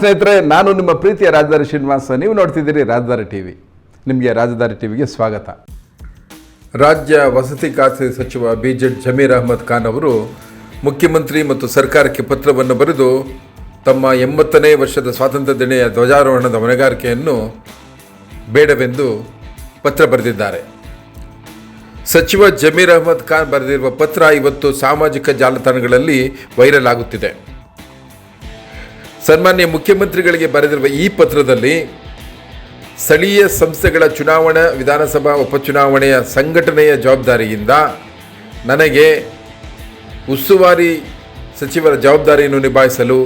ಸ್ನೇಹಿತರೆ, ನಾನು ನಿಮ್ಮ ಪ್ರೀತಿಯ ರಾಜಧಾನಿ ಶ್ರೀನಿವಾಸ. ನೀವು ನೋಡ್ತಿದ್ದೀರಿ ರಾಜಧಾನಿ ಟಿವಿ. ನಿಮಗೆ ರಾಜಧಾನಿ ಟಿವಿಗೆ ಸ್ವಾಗತ. ರಾಜ್ಯ ವಸತಿ ಖಾತೆ ಸಚಿವ BZ ಜಮೀರ್ ಅಹ್ಮದ್ ಖಾನ್ ಅವರು ಮುಖ್ಯಮಂತ್ರಿ ಮತ್ತು ಸರ್ಕಾರಕ್ಕೆ ಪತ್ರವನ್ನು ಬರೆದು ತಮ್ಮ 80ನೇ ವರ್ಷದ ಸ್ವಾತಂತ್ರ್ಯ ದಿನೆಯ ಧ್ವಜಾರೋಹಣದ ಹೊಣೆಗಾರಿಕೆಯನ್ನು ಬೇಡವೆಂದು ಪತ್ರ ಬರೆದಿದ್ದಾರೆ. ಸಚಿವ ಜಮೀರ್ ಅಹ್ಮದ್ ಖಾನ್ ಬರೆದಿರುವ ಪತ್ರ ಇವತ್ತು ಸಾಮಾಜಿಕ ಜಾಲತಾಣಗಳಲ್ಲಿ ವೈರಲ್ ಆಗುತ್ತಿದೆ. ಸನ್ಮಾನ್ಯ ಮುಖ್ಯಮಂತ್ರಿಗಳಿಗೆ ಬರೆದಿರುವ ಈ ಪತ್ರದಲ್ಲಿ ಸ್ಥಳೀಯ ಸಂಸ್ಥೆಗಳ ಚುನಾವಣಾ ವಿಧಾನಸಭಾ ಉಪಚುನಾವಣೆಯ ಸಂಘಟನೆಯ ಜವಾಬ್ದಾರಿಯಿಂದ ನನಗೆ ಉಸ್ತುವಾರಿ ಸಚಿವರ ಜವಾಬ್ದಾರಿಯನ್ನು ನಿಭಾಯಿಸಲು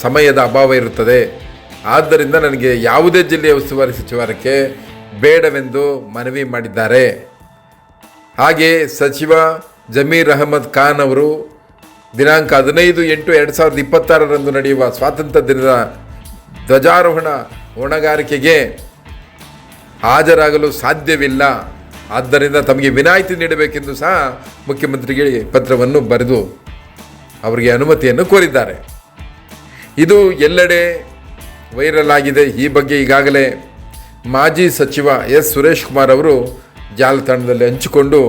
ಸಮಯದ ಅಭಾವ ಇರುತ್ತದೆ. ಆದ್ದರಿಂದ ನನಗೆ ಯಾವುದೇ ಜಿಲ್ಲೆಯ ಉಸ್ತುವಾರಿ ಸಚಿವರಕ್ಕೆ ಬೇಡವೆಂದು ಮನವಿ ಮಾಡಿದ್ದಾರೆ. ಹಾಗೆ ಸಚಿವ ಜಮೀರ್ ಅಹ್ಮದ್ ಖಾನ್ ಅವರು ದಿನಾಂಕ 15/8/2026 ನಡೆಯುವ ಸ್ವಾತಂತ್ರ್ಯ ದಿನದ ಧ್ವಜಾರೋಹಣ ಹೊಣೆಗಾರಿಕೆಗೆ ಹಾಜರಾಗಲು ಸಾಧ್ಯವಿಲ್ಲ. ಆದ್ದರಿಂದ ತಮಗೆ ವಿನಾಯಿತಿ ನೀಡಬೇಕೆಂದು ಸಹ ಮುಖ್ಯಮಂತ್ರಿಗೆ ಪತ್ರವನ್ನು ಬರೆದು ಅವರಿಗೆ ಅನುಮತಿಯನ್ನು ಕೋರಿದ್ದಾರೆ. ಇದು ಎಲ್ಲೆಡೆ ವೈರಲ್ ಆಗಿದೆ. ಈ ಬಗ್ಗೆ ಈಗಾಗಲೇ ಮಾಜಿ ಸಚಿವ ಸುರೇಶ್ ಕುಮಾರ್ ಅವರು ಜಾಲತಾಣದಲ್ಲಿ ಹಂಚಿಕೊಂಡು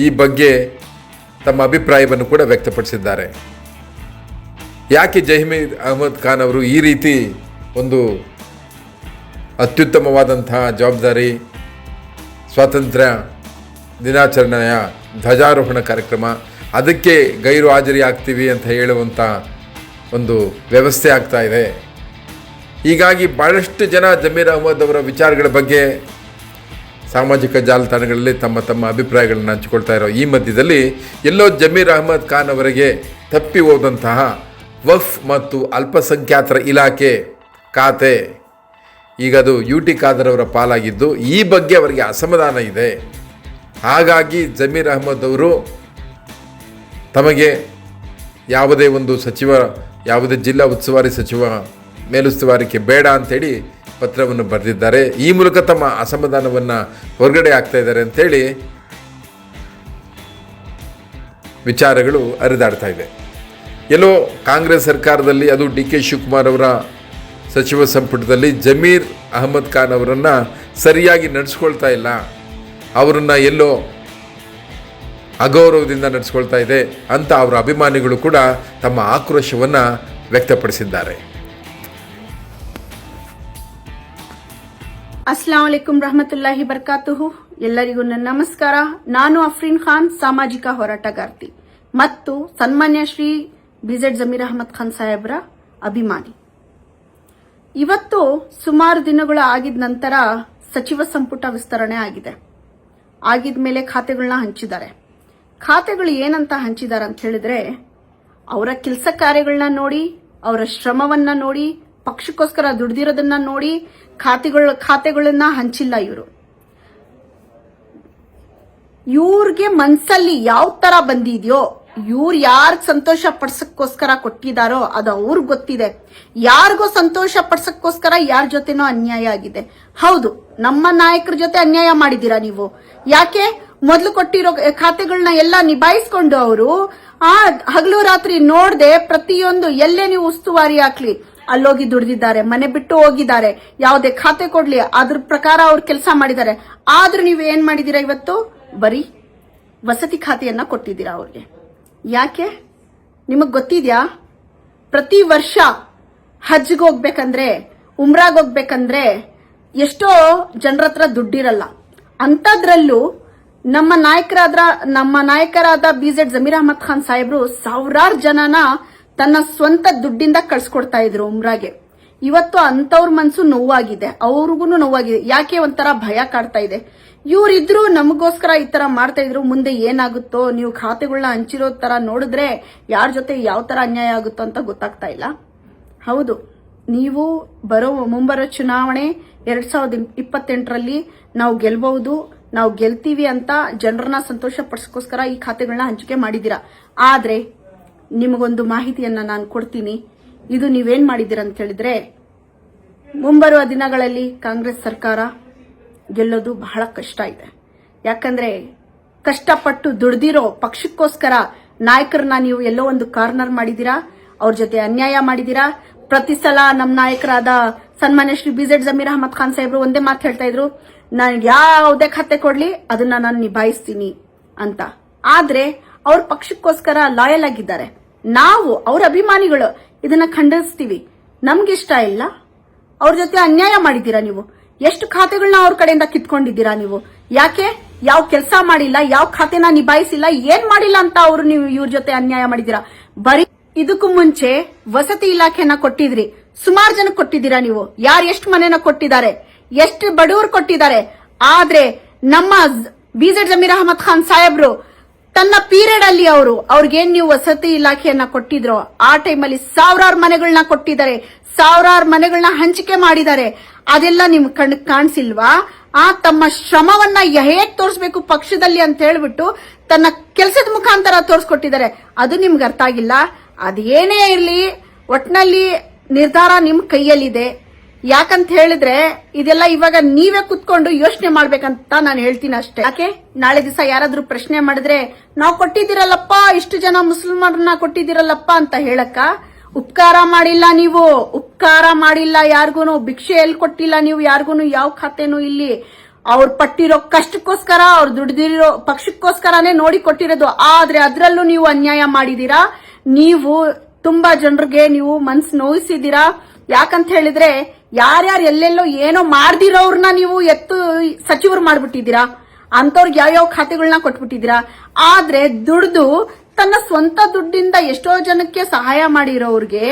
ಈ ಬಗ್ಗೆ ತಮ್ಮ ಅಭಿಪ್ರಾಯವನ್ನು ಕೂಡ ವ್ಯಕ್ತಪಡಿಸಿದ್ದಾರೆ. ಯಾಕೆ ಜಮೀರ್ ಅಹ್ಮದ್ ಖಾನ್ ಅವರು ಈ ರೀತಿ ಒಂದು ಅತ್ಯುತ್ತಮವಾದಂತಹ ಜವಾಬ್ದಾರಿ ಸ್ವಾತಂತ್ರ್ಯ ದಿನಾಚರಣೆಯ ಧ್ವಜಾರೋಹಣ ಕಾರ್ಯಕ್ರಮ ಅದಕ್ಕೆ ಗೈರು ಹಾಜರಿ ಆಗ್ತೀವಿ ಅಂತ ಹೇಳುವಂಥ ಒಂದು ವ್ಯವಸ್ಥೆ ಆಗ್ತಾ ಇದೆ. ಹೀಗಾಗಿ ಭಾಳಷ್ಟು ಜನ ಜಮೀರ್ ಅಹ್ಮದ್ ಅವರ ವಿಚಾರಗಳ ಬಗ್ಗೆ ಸಾಮಾಜಿಕ ಜಾಲತಾಣಗಳಲ್ಲಿ ತಮ್ಮ ಅಭಿಪ್ರಾಯಗಳನ್ನು ಹಂಚಿಕೊಳ್ತಾ ಇರೋ ಈ ಮಧ್ಯದಲ್ಲಿ ಎಲ್ಲೋ ಜಮೀರ್ ಅಹ್ಮದ್ ಖಾನ್ ಅವರಿಗೆ ತಪ್ಪಿ ಹೋದಂತಹ ವಫ್ ಮತ್ತು ಅಲ್ಪಸಂಖ್ಯಾತರ ಇಲಾಖೆ ಖಾತೆ ಈಗ ಅದು UT ಖಾದರ್ ಅವರ ಪಾಲಾಗಿದ್ದು ಈ ಬಗ್ಗೆ ಅವರಿಗೆ ಅಸಮಾಧಾನ ಇದೆ. ಹಾಗಾಗಿ ಜಮೀರ್ ಅಹ್ಮದ್ ಅವರು ತಮಗೆ ಯಾವುದೇ ಒಂದು ಸಚಿವ ಯಾವುದೇ ಜಿಲ್ಲಾ ಉಸ್ತುವಾರಿ ಸಚಿವ ಮೇಲುಸ್ತುವಾರಿಕೆ ಬೇಡ ಅಂಥೇಳಿ ಪತ್ರವನ್ನು ಬರೆದಿದ್ದಾರೆ. ಈ ಮೂಲಕ ತಮ್ಮ ಅಸಮಾಧಾನವನ್ನು ಹೊರಗಡೆ ಆಗ್ತಾ ಇದ್ದಾರೆ ಅಂಥೇಳಿ ವಿಚಾರಗಳು ಹರಿದಾಡ್ತಾ ಇದೆ. ಎಲ್ಲೋ ಕಾಂಗ್ರೆಸ್ ಸರ್ಕಾರದಲ್ಲಿ ಅದು DK ಶಿವಕುಮಾರ್ ಅವರ ಸಚಿವ ಸಂಪುಟದಲ್ಲಿ ಜಮೀರ್ ಅಹ್ಮದ್ ಖಾನ್ ಅವರನ್ನು ಸರಿಯಾಗಿ ನಡೆಸ್ಕೊಳ್ತಾ ಇಲ್ಲ, ಅವರನ್ನು ಎಲ್ಲೋ ಅಗೌರವದಿಂದ ನಡೆಸ್ಕೊಳ್ತಾ ಇದೆ ಅಂತ ಅವರ ಅಭಿಮಾನಿಗಳು ಕೂಡ ತಮ್ಮ ಆಕ್ರೋಶವನ್ನು ವ್ಯಕ್ತಪಡಿಸಿದ್ದಾರೆ. ಅಸ್ಸಲಾಂ ವಲೈಕುಂ ರಹಮತುಲ್ಲಾಹಿ ಬರ್ಕಾತುಹು. ಎಲ್ಲರಿಗೂ ನನ್ನ ನಮಸ್ಕಾರ. ನಾನು ಅಫ್ರೀನ್ ಖಾನ್, ಸಾಮಾಜಿಕ ಹೋರಾಟಗಾರ್ತಿ ಮತ್ತು ಸನ್ಮಾನ್ಯ ಶ್ರೀ BZ ಜಮೀರ್ ಅಹ್ಮದ್ ಖಾನ್ ಸಾಹೇಬ್ರ ಅಭಿಮಾನಿ. ಇವತ್ತು ಸುಮಾರು ದಿನಗಳು ಆಗಿದ ನಂತರ ಸಚಿವ ಸಂಪುಟ ವಿಸ್ತರಣೆ ಆಗಿದೆ. ಆಗಿದ ಮೇಲೆ ಖಾತೆಗಳನ್ನ ಹಂಚಿದ್ದಾರೆ. ಖಾತೆಗಳು ಏನಂತ ಹಂಚಿದ್ದಾರೆ ಅಂತ ಹೇಳಿದ್ರೆ, ಅವರ ಕೆಲಸ ಕಾರ್ಯಗಳನ್ನ ನೋಡಿ, ಅವರ ಶ್ರಮವನ್ನ ನೋಡಿ, ಪಕ್ಷಕ್ಕೋಸ್ಕರ ದುಡ್ದಿರೋದನ್ನ ನೋಡಿ ಖಾತೆಗಳನ್ನ ಹಂಚಿಲ್ಲ. ಇವ್ರಿಗೆ ಮನ್ಸಲ್ಲಿ ಯಾವ ತರ ಬಂದಿದ್ಯೋ, ಇವ್ರು ಯಾರ್ಗ್ ಸಂತೋಷ ಪಡ್ಸಕ್ಕೋಸ್ಕರ ಕೊಟ್ಟಿದಾರೋ ಅದು ಅವ್ರಿಗೆ ಗೊತ್ತಿದೆ. ಯಾರಿಗೋ ಸಂತೋಷ ಪಡ್ಸಕ್ಕೋಸ್ಕರ ಯಾರ ಜೊತೆನೋ ಅನ್ಯಾಯ ಆಗಿದೆ. ಹೌದು, ನಮ್ಮ ನಾಯಕರ ಜೊತೆ ಅನ್ಯಾಯ ಮಾಡಿದೀರಾ ನೀವು. ಯಾಕೆ ಮೊದಲು ಕೊಟ್ಟಿರೋ ಖಾತೆಗಳನ್ನ ಎಲ್ಲ ನಿಭಾಯಿಸ್ಕೊಂಡು ಅವರು ಹಗಲು ರಾತ್ರಿ ನೋಡದೆ ಪ್ರತಿಯೊಂದು ಎಲ್ಲೇ ನೀವು ಉಸ್ತುವಾರಿ ಹಾಕ್ಲಿ ಅಲ್ಲೋಗಿ ದುಡ್ದಿದ್ದಾರೆ, ಮನೆ ಬಿಟ್ಟು ಹೋಗಿದ್ದಾರೆ, ಯಾವುದೇ ಖಾತೆ ಕೊಡ್ಲಿ ಅದ್ರ ಪ್ರಕಾರ ಅವ್ರು ಕೆಲಸ ಮಾಡಿದ್ದಾರೆ. ಆದ್ರೂ ನೀವು ಏನ್ ಮಾಡಿದೀರಾ, ಇವತ್ತು ಬರೀ ವಸತಿ ಖಾತೆಯನ್ನ ಕೊಟ್ಟಿದ್ದೀರಾ ಅವ್ರಿಗೆ. ಯಾಕೆ ನಿಮಗ್ ಗೊತ್ತಿದ್ಯಾ? ಪ್ರತಿ ವರ್ಷ ಹಜ್ಗೆ ಹೋಗ್ಬೇಕಂದ್ರೆ, ಉಮ್ರಾಗ್ ಹೋಗ್ಬೇಕಂದ್ರೆ ಎಷ್ಟೋ ಜನರ ಹತ್ರ ದುಡ್ಡಿರಲ್ಲ. ಅಂತದ್ರಲ್ಲೂ ನಮ್ಮ ನಾಯಕರಾದ BZ ಜಮೀರ್ ಅಹ್ಮದ್ ಖಾನ್ ಸಾಹೇಬ್ರು ಸಾವಿರಾರು ಜನನ ತನ್ನ ಸ್ವಂತ ದುಡ್ಡಿಂದ ಕಳ್ಸಿಕೊಡ್ತಾ ಇದ್ರು ಉಮ್ರಾಗೆ. ಇವತ್ತು ಅಂತವ್ರ ಮನ್ಸು ನೋವಾಗಿದೆ, ಅವ್ರಿಗೂ ನೋವಾಗಿದೆ. ಯಾಕೆ ಒಂಥರ ಭಯ ಕಾಡ್ತಾ ಇದೆ. ಇವರಿದ್ರು ನಮಗೋಸ್ಕರ ಈ ತರ ಮಾಡ್ತಾ ಇದ್ರು, ಮುಂದೆ ಏನಾಗುತ್ತೋ, ನೀವು ಖಾತೆಗಳನ್ನ ಹಂಚಿರೋ ತರ ನೋಡಿದ್ರೆ ಯಾರ ಜೊತೆ ಯಾವ ತರ ಅನ್ಯಾಯ ಆಗುತ್ತೋ ಅಂತ ಗೊತ್ತಾಗ್ತಾ ಇಲ್ಲ. ಹೌದು, ನೀವು ಮುಂಬರೋ ಚುನಾವಣೆ 2028ರಲ್ಲಿ ನಾವು ಗೆಲ್ಬಹುದು, ನಾವು ಗೆಲ್ತೀವಿ ಅಂತ ಜನರನ್ನ ಸಂತೋಷ ಪಡಿಸೋಸ್ಕರ ಈ ಖಾತೆಗಳನ್ನ ಹಂಚಿಕೆ ಮಾಡಿದೀರಾ. ಆದ್ರೆ ನಿಮಗೊಂದು ಮಾಹಿತಿಯನ್ನ ನಾನು ಕೊಡ್ತೀನಿ. ಇದು ನೀವೇನ್ ಮಾಡಿದ್ದೀರ ಅಂತ ಹೇಳಿದ್ರೆ, ಮುಂಬರುವ ದಿನಗಳಲ್ಲಿ ಕಾಂಗ್ರೆಸ್ ಸರ್ಕಾರ ಗೆಲ್ಲೋದು ಬಹಳ ಕಷ್ಟ ಇದೆ. ಯಾಕಂದ್ರೆ ಕಷ್ಟಪಟ್ಟು ದುಡ್ದಿರೋ ಪಕ್ಷಕ್ಕೋಸ್ಕರ ನಾಯಕರನ್ನ ನೀವು ಎಲ್ಲೋ ಒಂದು ಕಾರ್ನರ್ ಮಾಡಿದೀರಾ, ಅವ್ರ ಜೊತೆ ಅನ್ಯಾಯ ಮಾಡಿದೀರಾ. ಪ್ರತಿ ಸಲ ನಮ್ಮ ನಾಯಕರಾದ ಸನ್ಮಾನ್ಯ ಶ್ರೀ BZ ಜಮೀರ್ ಅಹಮದ್ ಖಾನ್ ಸಾಹೇಬ್ರು ಒಂದೇ ಮಾತು ಹೇಳ್ತಾ ಇದ್ರು, ನಾನು ಯಾವುದೇ ಖಾತೆ ಕೊಡ್ಲಿ ಅದನ್ನ ನಾನು ನಿಭಾಯಿಸ್ತೀನಿ ಅಂತ. ಆದ್ರೆ ಅವ್ರ ಪಕ್ಷಕ್ಕೋಸ್ಕರ ಲಾಯಲ್ ಆಗಿದ್ದಾರೆ. ನಾವು ಅವ್ರ ಅಭಿಮಾನಿಗಳು ಇದನ್ನ ಖಂಡಿಸ್ತೀವಿ. ನಮ್ಗಿಷ್ಟ ಇಲ್ಲ. ಅವ್ರ ಜೊತೆ ಅನ್ಯಾಯ ಮಾಡಿದ್ದೀರಾ ನೀವು. ಎಷ್ಟು ಖಾತೆಗಳನ್ನ ಅವ್ರ ಕಡೆಯಿಂದ ಕಿತ್ಕೊಂಡಿದ್ದೀರಾ ನೀವು? ಯಾಕೆ? ಯಾವ ಕೆಲಸ ಮಾಡಿಲ್ಲ, ಯಾವ ಖಾತೆನ ನಿಭಾಯಿಸಿಲ್ಲ, ಏನ್ ಮಾಡಿಲ್ಲ ಅಂತ ಅವ್ರು ನೀವು ಇವ್ರ ಜೊತೆ ಅನ್ಯಾಯ ಮಾಡಿದ್ದೀರಾ. ಬರೀ ಇದಕ್ಕೂ ಮುಂಚೆ ವಸತಿ ಇಲಾಖೆನ ಕೊಟ್ಟಿದ್ರಿ, ಸುಮಾರು ಜನ ಕೊಟ್ಟಿದ್ದೀರಾ ನೀವು. ಯಾರು ಎಷ್ಟು ಮನೆನ ಕೊಟ್ಟಿದ್ದಾರೆ, ಎಷ್ಟು ಬಡವರು ಕೊಟ್ಟಿದ್ದಾರೆ. ಆದ್ರೆ ನಮ್ಮ BZ ಜಮೀರ್ ಅಹಮದ್ ಖಾನ್ ಸಾಹೇಬ್ರು ತನ್ನ ಪೀರಿಯಡ್ ಅಲ್ಲಿ ಅವ್ರಿಗೇನ್ ನೀವು ವಸತಿ ಇಲಾಖೆಯನ್ನ ಕೊಟ್ಟಿದ್ರೋ ಆ ಟೈಮಲ್ಲಿ ಸಾವಿರಾರು ಮನೆಗಳನ್ನ ಕೊಟ್ಟಿದ್ದಾರೆ, ಸಾವಿರಾರು ಮನೆಗಳನ್ನ ಹಂಚಿಕೆ ಮಾಡಿದ್ದಾರೆ. ಅದೆಲ್ಲ ನಿಮ್ ಕಣ್ ಕಾಣಿಸಿಲ್ವಾ? ತಮ್ಮ ಶ್ರಮವನ್ನ ಹೇಗ್ ತೋರಿಸ್ಬೇಕು ಪಕ್ಷದಲ್ಲಿ ಅಂತ ಹೇಳ್ಬಿಟ್ಟು ತನ್ನ ಕೆಲಸದ ಮುಖಾಂತರ ತೋರಿಸ್ಕೊಟ್ಟಿದ್ದಾರೆ. ಅದು ನಿಮ್ಗೆ ಅರ್ಥ ಆಗಿಲ್ಲ. ಅದೇನೇ ಇರ್ಲಿ, ಒಟ್ನಲ್ಲಿ ನಿರ್ಧಾರ ನಿಮ್ ಕೈಯಲ್ಲಿದೆ. ಯಾಕಂತ ಹೇಳಿದ್ರೆ ಇದೆಲ್ಲ ಇವಾಗ ನೀವೇ ಕುತ್ಕೊಂಡು ಯೋಚನೆ ಮಾಡ್ಬೇಕಂತ ನಾನು ಹೇಳ್ತೀನಿ ಅಷ್ಟೇ. ಯಾಕೆ ನಾಳೆ ದಿವಸ ಯಾರಾದ್ರೂ ಪ್ರಶ್ನೆ ಮಾಡಿದ್ರೆ ನಾವು ಕೊಟ್ಟಿದ್ದೀರಲ್ಲಪ್ಪ, ಇಷ್ಟು ಜನ ಮುಸಲ್ಮಾನರನ್ನ ಕೊಟ್ಟಿದ್ದೀರಲ್ಲಪ್ಪ ಅಂತ ಹೇಳಕ್ಕ? ಉಪಕಾರ ಮಾಡಿಲ್ಲ ನೀವು, ಉಪಕಾರ ಮಾಡಿಲ್ಲ ಯಾರಿಗೂನು. ಭಿಕ್ಷೆ ಎಲ್ಲಿ ಕೊಟ್ಟಿಲ್ಲ ನೀವು ಯಾರಿಗೂನು, ಯಾವ ಖಾತೆನೂ ಇಲ್ಲಿ. ಅವ್ರು ಪಟ್ಟಿರೋ ಕಷ್ಟಕ್ಕೋಸ್ಕರ, ಅವ್ರು ದುಡ್ದಿರೋ ಪಕ್ಷಕ್ಕೋಸ್ಕರನೇ ನೋಡಿ ಕೊಟ್ಟಿರೋದು. ಆದ್ರೆ ಅದ್ರಲ್ಲೂ ನೀವು ಅನ್ಯಾಯ ಮಾಡಿದೀರಾ. ನೀವು ತುಂಬಾ ಜನರಿಗೆ ನೀವು ಮನ್ಸು ನೋಯಿಸಿದೀರಾ. ಯಾಕಂತ ಹೇಳಿದ್ರೆ ಯಾರ್ಯಾರು ಎಲ್ಲೆಲ್ಲೋ ಏನೋ ಮಾಡ್ದಿರೋರ್ನ ನೀವು ಎತ್ತು ಸಚಿವರು ಮಾಡ್ಬಿಟ್ಟಿದ್ದೀರಾ. ಅಂತವ್ರಿಗೆ ಯಾವ್ಯಾವ ಖಾತೆಗಳನ್ನ ಕೊಟ್ಬಿಟ್ಟಿದ್ದೀರಾ. ಆದ್ರೆ ದುಡ್ದು ತನ್ನ ಸ್ವಂತ ದುಡ್ಡಿಂದ ಎಷ್ಟೋ ಜನಕ್ಕೆ ಸಹಾಯ ಮಾಡಿರೋರ್ಗೆ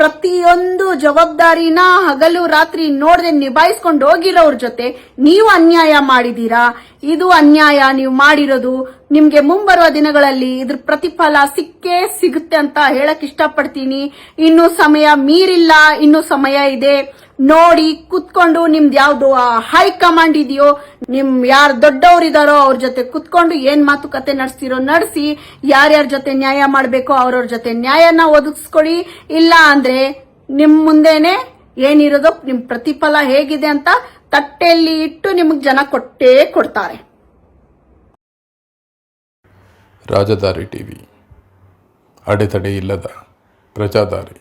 ಪ್ರತಿಯೊಂದು ಜವಾಬ್ದಾರಿನ ಹಗಲು ರಾತ್ರಿ ನೋಡದೆ ನಿಭಾಯಿಸ್ಕೊಂಡು ಹೋಗಿರೋರ್ ಜೊತೆ ನೀವು ಅನ್ಯಾಯ ಮಾಡಿದೀರಾ. ಇದು ಅನ್ಯಾಯ ನೀವು ಮಾಡಿರೋದು. ನಿಮ್ಗೆ ಮುಂಬರುವ ದಿನಗಳಲ್ಲಿ ಇದ್ರ ಪ್ರತಿಫಲ ಸಿಕ್ಕೇ ಸಿಗುತ್ತೆ ಅಂತ ಹೇಳಕ್ ಇಷ್ಟಪಡ್ತೀನಿ. ಇನ್ನು ಸಮಯ ಮೀರಿಲ್ಲ, ಇನ್ನು ಸಮಯ ಇದೆ. ನೋಡಿ ಕುತ್ಕೊಂಡು ನಿಮ್ದು ಯಾವ್ದು ಹೈಕಮಾಂಡ್ ಇದೆಯೋ, ನಿಮ್ ಯಾರು ದೊಡ್ಡವರಿದಾರೋ ಅವ್ರ ಜೊತೆ ಕುತ್ಕೊಂಡು ಏನ್ ಮಾತುಕತೆ ನಡೆಸ್ತಿರೋ ನಡೆಸಿ, ಯಾರ್ಯಾರ ಜೊತೆ ನ್ಯಾಯ ಮಾಡ್ಬೇಕೋ ಅವ್ರವ್ರ ಜೊತೆ ನ್ಯಾಯನ ಒದಗಿಸ್ಕೊಡಿ. ಇಲ್ಲ ಅಂದ್ರೆ ನಿಮ್ ಮುಂದೆನೆ ಏನಿರೋದೋ ನಿಮ್ ಪ್ರತಿಫಲ ಹೇಗಿದೆ ಅಂತ ತಟ್ಟೆಯಲ್ಲಿ ಇಟ್ಟು ನಿಮಗ್ ಜನ ಕೊಟ್ಟೇ ಕೊಡ್ತಾರೆ. ರಾಜಧಾರಿ ಟಿವಿ, ಅಡೆತಡೆ ಇಲ್ಲದ ಪ್ರಜಾದಾರಿ.